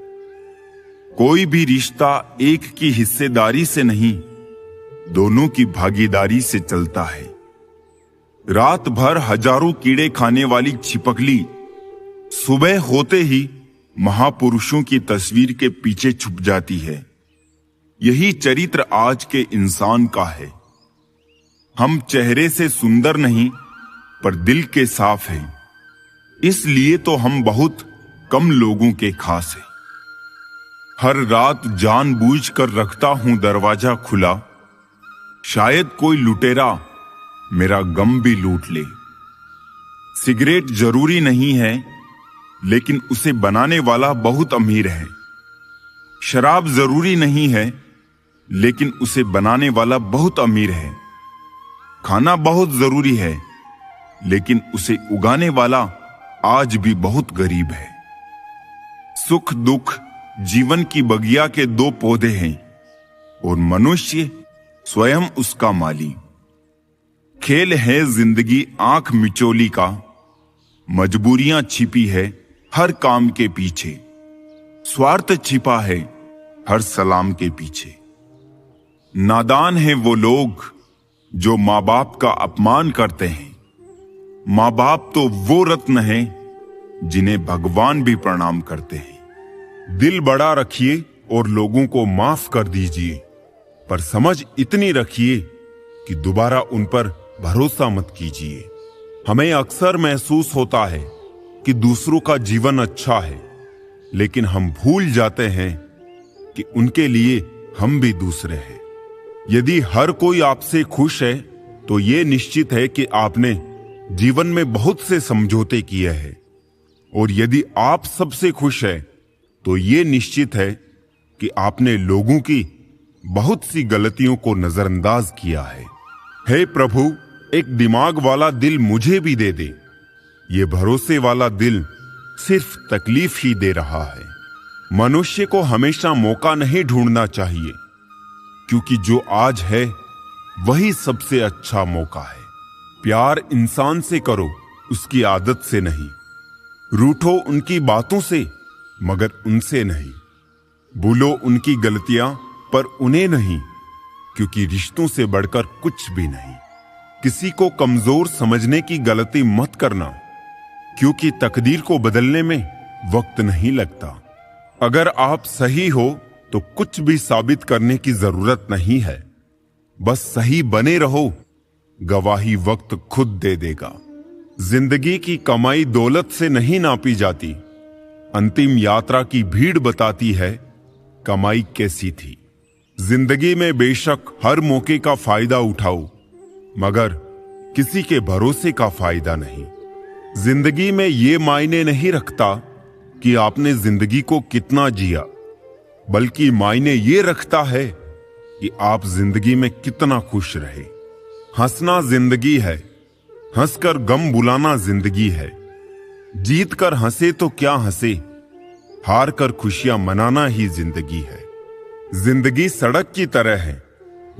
कोई भी रिश्ता एक की हिस्सेदारी से नहीं, दोनों की भागीदारी से चलता है। रात भर हजारों कीड़े खाने वाली छिपकली सुबह होते ही महापुरुषों की तस्वीर के पीछे छुप जाती है। यही चरित्र आज के इंसान का है। हम चेहरे से सुंदर नहीं, पर दिल के साफ हैं। इसलिए तो हम बहुत कम लोगों के खास हैं। हर रात जानबूझकर रखता हूं दरवाजा खुला, शायद कोई लुटेरा मेरा गम भी लूट ले। सिगरेट जरूरी नहीं है, लेकिन उसे बनाने वाला बहुत अमीर है। शराब जरूरी नहीं है, लेकिन उसे बनाने वाला बहुत अमीर है। खाना बहुत जरूरी है, लेकिन उसे उगाने वाला आज भी बहुत गरीब है। सुख दुख जीवन की बगिया के दो पौधे हैं और मनुष्य स्वयं उसका माली। खेल है जिंदगी आंख मिचोली का, मजबूरियां छिपी है हर काम के पीछे। स्वार्थ छिपा है हर सलाम के पीछे। नादान है वो लोग जो माँ बाप का अपमान करते हैं। माँ बाप तो वो रत्न है जिन्हें भगवान भी प्रणाम करते हैं। दिल बड़ा रखिए और लोगों को माफ कर दीजिए, पर समझ इतनी रखिए कि दोबारा उन पर भरोसा मत कीजिए। हमें अक्सर महसूस होता है कि दूसरों का जीवन अच्छा है, लेकिन हम भूल जाते हैं कि उनके लिए हम भी दूसरे हैं। यदि हर कोई आपसे खुश है तो ये निश्चित है कि आपने जीवन में बहुत से समझौते किए हैं, और यदि आप सबसे खुश है तो ये निश्चित है कि आपने लोगों की बहुत सी गलतियों को नजरअंदाज किया है। हे प्रभु, एक दिमाग वाला दिल मुझे भी दे दे। ये भरोसे वाला दिल सिर्फ तकलीफ ही दे रहा है। मनुष्य को हमेशा मौका नहीं ढूंढना चाहिए, क्योंकि जो आज है वही सबसे अच्छा मौका है। प्यार इंसान से करो, उसकी आदत से नहीं। रूठो उनकी बातों से, मगर उनसे नहीं। भूलो उनकी गलतियां, पर उन्हें नहीं, क्योंकि रिश्तों से बढ़कर कुछ भी नहीं। किसी को कमजोर समझने की गलती मत करना, क्योंकि तकदीर को बदलने में वक्त नहीं लगता। अगर आप सही हो तो कुछ भी साबित करने की जरूरत नहीं है। बस सही बने रहो, गवाही वक्त खुद दे देगा। जिंदगी की कमाई दौलत से नहीं नापी जाती। अंतिम यात्रा की भीड़ बताती है कमाई कैसी थी। जिंदगी में बेशक हर मौके का फायदा उठाओ, मगर किसी के भरोसे का फायदा नहीं। जिंदगी में ये मायने नहीं रखता कि आपने जिंदगी को कितना जिया, बल्कि मायने ये रखता है कि आप जिंदगी में कितना खुश रहे। हंसना जिंदगी है, हंसकर गम बुलाना जिंदगी है। जीत कर हंसे तो क्या हंसे, हार कर खुशियां मनाना ही जिंदगी है। जिंदगी सड़क की तरह है,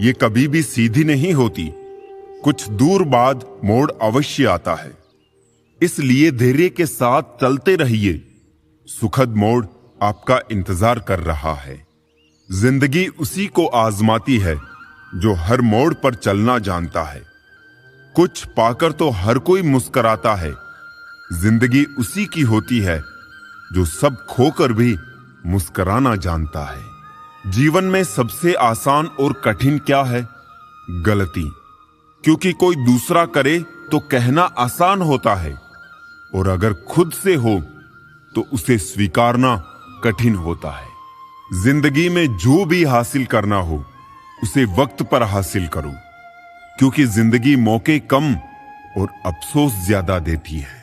ये कभी भी सीधी नहीं होती। कुछ दूर बाद मोड़ अवश्य आता है, इसलिए धैर्य के साथ चलते रहिए। सुखद मोड़ आपका इंतजार कर रहा है। जिंदगी उसी को आजमाती है जो हर मोड़ पर चलना जानता है। कुछ पाकर तो हर कोई मुस्कुराता है। जिंदगी उसी की होती है जो सब खोकर भी मुस्कुराना जानता है। जीवन में सबसे आसान और कठिन क्या है? गलती। क्योंकि कोई दूसरा करे तो कहना आसान होता है, और अगर खुद से हो तो उसे स्वीकारना कठिन होता है। जिंदगी में जो भी हासिल करना हो उसे वक्त पर हासिल करो, क्योंकि जिंदगी मौके कम और अफसोस ज्यादा देती है।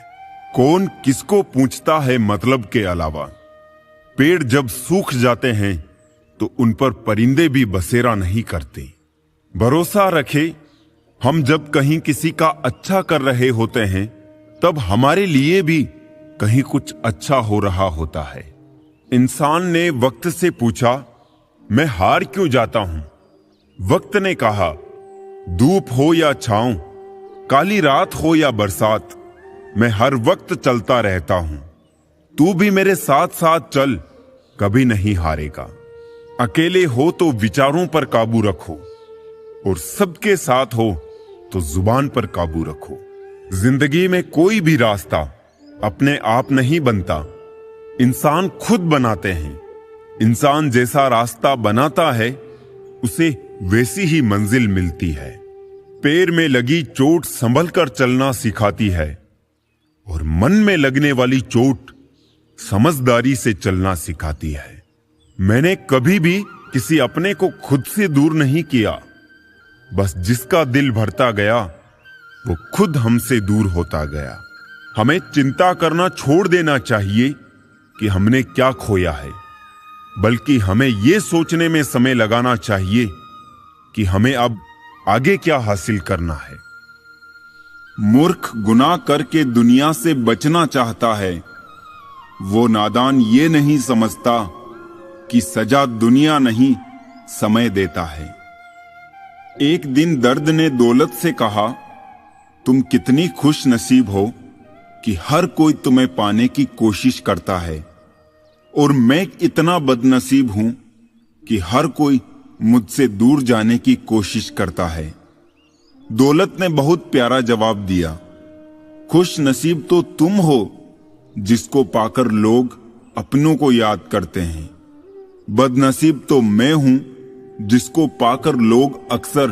कौन किसको पूछता है मतलब के अलावा। पेड़ जब सूख जाते हैं तो उन पर परिंदे भी बसेरा नहीं करते। भरोसा रखे, हम जब कहीं किसी का अच्छा कर रहे होते हैं तब हमारे लिए भी कहीं कुछ अच्छा हो रहा होता है। इंसान ने वक्त से पूछा, मैं हार क्यों जाता हूं? वक्त ने कहा, धूप हो या छांव, काली रात हो या बरसात, मैं हर वक्त चलता रहता हूं। तू भी मेरे साथ साथ चल, कभी नहीं हारेगा। अकेले हो तो विचारों पर काबू रखो, और सबके साथ हो तो जुबान पर काबू रखो। जिंदगी में कोई भी रास्ता अपने आप नहीं बनता, इंसान खुद बनाते हैं। इंसान जैसा रास्ता बनाता है उसे वैसी ही मंजिल मिलती है। पैर में लगी चोट संभल कर चलना सिखाती है, और मन में लगने वाली चोट समझदारी से चलना सिखाती है। मैंने कभी भी किसी अपने को खुद से दूर नहीं किया, बस जिसका दिल भरता गया वो खुद हमसे दूर होता गया। हमें चिंता करना छोड़ देना चाहिए कि हमने क्या खोया है, बल्कि हमें यह सोचने में समय लगाना चाहिए कि हमें अब आगे क्या हासिल करना है। मूर्ख गुनाह करके दुनिया से बचना चाहता है। वो नादान ये नहीं समझता कि सजा दुनिया नहीं समय देता है। एक दिन दर्द ने दौलत से कहा, तुम कितनी खुश नसीब हो कि हर कोई तुम्हें पाने की कोशिश करता है, और मैं इतना बदनसीब हूं कि हर कोई मुझसे दूर जाने की कोशिश करता है। दौलत ने बहुत प्यारा जवाब दिया, खुश नसीब तो तुम हो जिसको पाकर लोग अपनों को याद करते हैं। बदनसीब तो मैं हूं जिसको पाकर लोग अक्सर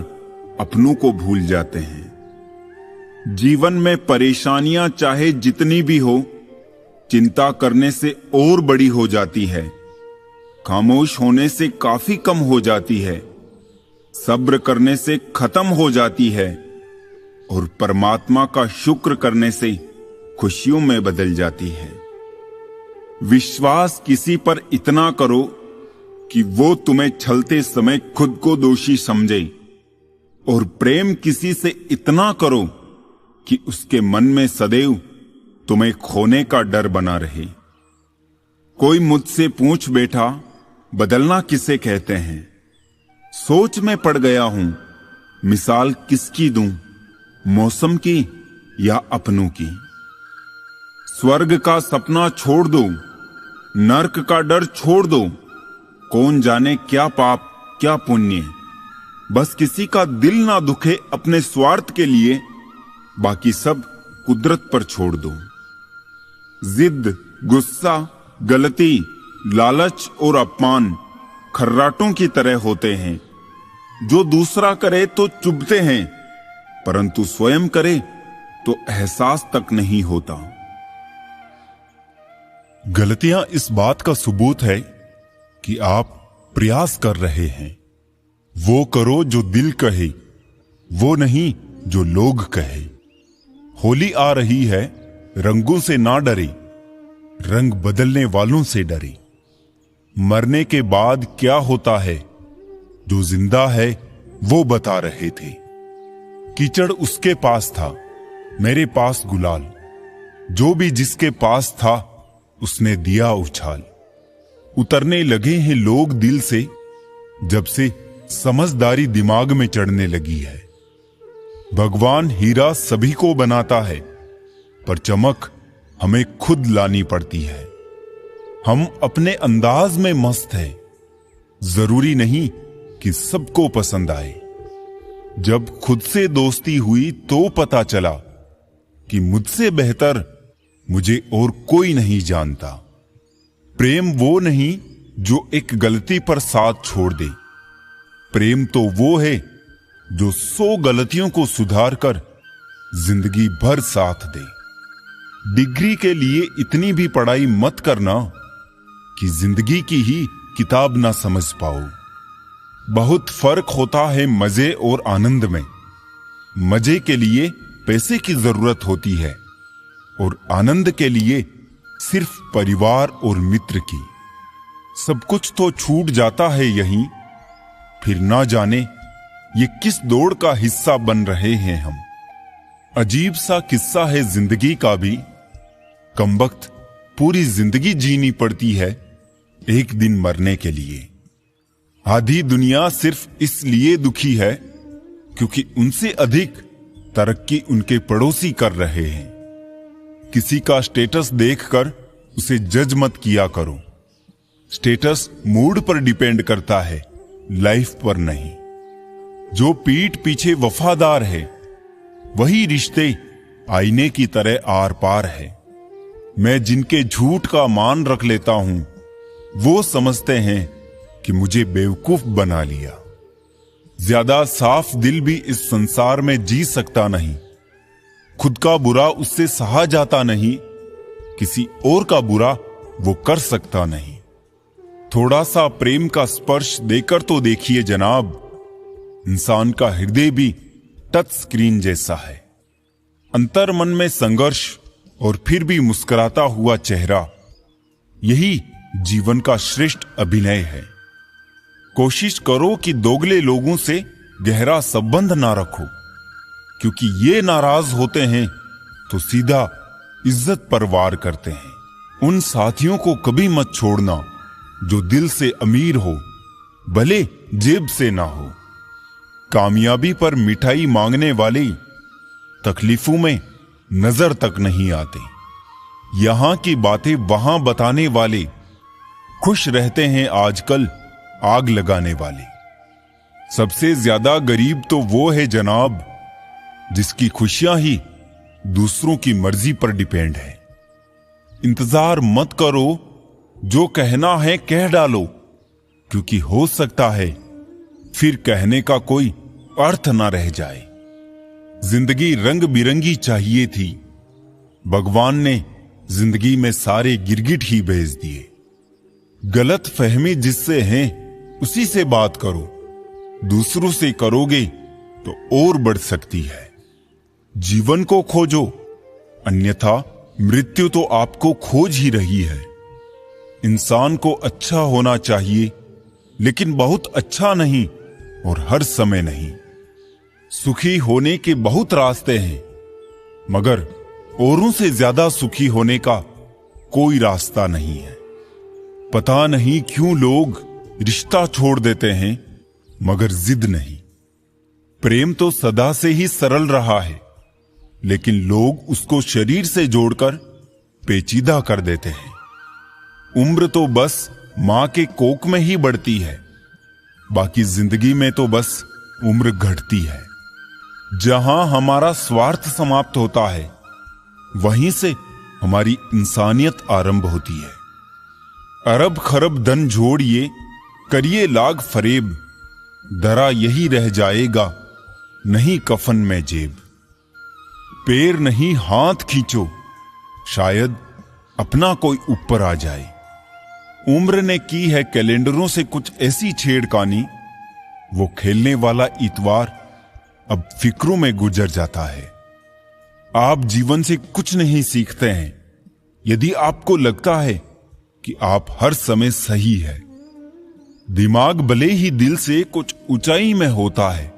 अपनों को भूल जाते हैं। जीवन में परेशानियां चाहे जितनी भी हो, चिंता करने से और बड़ी हो जाती है। खामोश होने से काफी कम हो जाती है। सब्र करने से खत्म हो जाती है, और परमात्मा का शुक्र करने से खुशियों में बदल जाती है। विश्वास किसी पर इतना करो कि वो तुम्हें छलते समय खुद को दोषी समझे, और प्रेम किसी से इतना करो कि उसके मन में सदैव तुम्हें खोने का डर बना रहे। कोई मुझसे पूछ बैठा, बदलना किसे कहते हैं? सोच में पड़ गया हूं, मिसाल किसकी दूं, मौसम की या अपनों की? स्वर्ग का सपना छोड़ दो, नरक का डर छोड़ दो। कौन जाने क्या पाप क्या पुण्य, बस किसी का दिल ना दुखे अपने स्वार्थ के लिए, बाकी सब कुदरत पर छोड़ दो। जिद, गुस्सा, गलती, लालच और अपमान खर्राटों की तरह होते हैं, जो दूसरा करे तो चुभते हैं, परंतु स्वयं करे तो एहसास तक नहीं होता। गलतियां इस बात का सबूत है कि आप प्रयास कर रहे हैं। वो करो जो दिल कहे, वो नहीं जो लोग कहे। होली आ रही है, रंगों से ना डरे, रंग बदलने वालों से डरे। मरने के बाद क्या होता है, जो जिंदा है वो बता रहे थे। कीचड़ उसके पास था, मेरे पास गुलाल। जो भी जिसके पास था उसने दिया उछाल। उतरने लगे हैं लोग दिल से, जब से समझदारी दिमाग में चढ़ने लगी है। भगवान हीरा सभी को बनाता है, पर चमक हमें खुद लानी पड़ती है। हम अपने अंदाज में मस्त हैं, जरूरी नहीं कि सबको पसंद आए। जब खुद से दोस्ती हुई तो पता चला कि मुझसे बेहतर मुझे और कोई नहीं जानता। प्रेम वो नहीं जो एक गलती पर साथ छोड़ दे। प्रेम तो वो है जो 100 गलतियों को सुधार कर जिंदगी भर साथ दे। डिग्री के लिए इतनी भी पढ़ाई मत करना कि जिंदगी की ही किताब ना समझ पाओ। बहुत फर्क होता है मजे और आनंद में। मजे के लिए पैसे की जरूरत होती है, और आनंद के लिए सिर्फ परिवार और मित्र की। सब कुछ तो छूट जाता है यहीं, फिर ना जाने ये किस दौड़ का हिस्सा बन रहे हैं हम। अजीब सा किस्सा है जिंदगी का भी। कमबख्त पूरी जिंदगी जीनी पड़ती है एक दिन मरने के लिए। आधी दुनिया सिर्फ इसलिए दुखी है क्योंकि उनसे अधिक तरक्की उनके पड़ोसी कर रहे हैं। किसी का स्टेटस देखकर उसे जज मत किया करो। स्टेटस मूड पर डिपेंड करता है, लाइफ पर नहीं। जो पीठ पीछे वफादार है वही रिश्ते आईने की तरह आर पार है। मैं जिनके झूठ का मान रख लेता हूं वो समझते हैं कि मुझे बेवकूफ बना लिया। ज्यादा साफ दिल भी इस संसार में जी सकता नहीं। खुद का बुरा उससे सहा जाता नहीं, किसी और का बुरा वो कर सकता नहीं। थोड़ा सा प्रेम का स्पर्श देकर तो देखिए जनाब, इंसान का हृदय भी टच स्क्रीन जैसा है। अंतर मन में संघर्ष और फिर भी मुस्कुराता हुआ चेहरा, यही जीवन का श्रेष्ठ अभिनय है। कोशिश करो कि दोगले लोगों से गहरा संबंध ना रखो, क्योंकि ये नाराज होते हैं तो सीधा इज्जत पर वार करते हैं। उन साथियों को कभी मत छोड़ना जो दिल से अमीर हो, भले जेब से ना हो। कामयाबी पर मिठाई मांगने वाले तकलीफों में नजर तक नहीं आते। यहां की बातें वहां बताने वाले खुश रहते हैं आजकल आग लगाने वाले। सबसे ज्यादा गरीब तो वो है जनाब जिसकी खुशियां ही दूसरों की मर्जी पर डिपेंड है। इंतजार मत करो, जो कहना है कह डालो, क्योंकि हो सकता है फिर कहने का कोई अर्थ ना रह जाए। जिंदगी रंग बिरंगी चाहिए थी, भगवान ने जिंदगी में सारे गिरगिट ही भेज दिए। गलत फहमी जिससे है उसी से बात करो, दूसरों से करोगे तो और बढ़ सकती है। जीवन को खोजो, अन्यथा मृत्यु तो आपको खोज ही रही है। इंसान को अच्छा होना चाहिए, लेकिन बहुत अच्छा नहीं और हर समय नहीं। सुखी होने के बहुत रास्ते हैं, मगर औरों से ज्यादा सुखी होने का कोई रास्ता नहीं है। पता नहीं क्यों लोग रिश्ता छोड़ देते हैं, मगर जिद नहीं। प्रेम तो सदा से ही सरल रहा है, लेकिन लोग उसको शरीर से जोड़कर पेचीदा कर देते हैं। उम्र तो बस मां के कोख में ही बढ़ती है, बाकी जिंदगी में तो बस उम्र घटती है। जहां हमारा स्वार्थ समाप्त होता है, वहीं से हमारी इंसानियत आरंभ होती है। अरब खरब धन जोड़िए, करिए लाग फरेब, धरा यही रह जाएगा नहीं कफन में जेब। पैर नहीं हाथ खींचो, शायद अपना कोई ऊपर आ जाए। उम्र ने की है कैलेंडरों से कुछ ऐसी छेड़खानी, वो खेलने वाला इतवार अब फिक्रों में गुजर जाता है। आप जीवन से कुछ नहीं सीखते हैं यदि आपको लगता है कि आप हर समय सही है। दिमाग भले ही दिल से कुछ ऊंचाई में होता है,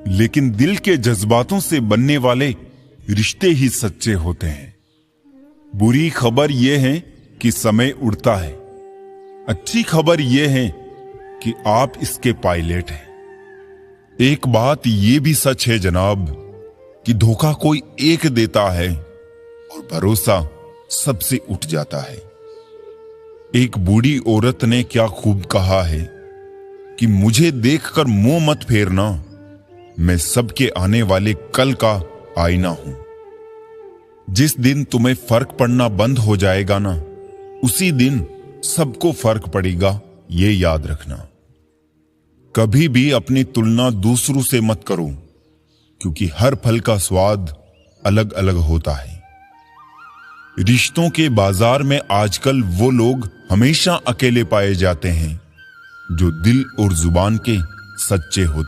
लेकिन दिल के जज्बातों से बनने वाले रिश्ते ही सच्चे होते हैं। बुरी खबर यह है कि समय उड़ता है, अच्छी खबर यह है कि आप इसके पायलट हैं। एक बात यह भी सच है जनाब कि धोखा कोई एक देता है और भरोसा सबसे उठ जाता है। एक बूढ़ी औरत ने क्या खूब कहा है कि मुझे देखकर मुंह मत फेरना, मैं सबके आने वाले कल का आईना हूं। जिस दिन तुम्हें फर्क पड़ना बंद हो जाएगा ना, उसी दिन सबको फर्क पड़ेगा, ये याद रखना। कभी भी अपनी तुलना दूसरों से मत करो, क्योंकि हर फल का स्वाद अलग अलग होता है। रिश्तों के बाजार में आजकल वो लोग हमेशा अकेले पाए जाते हैं जो दिल और जुबान के सच्चे होते हैं।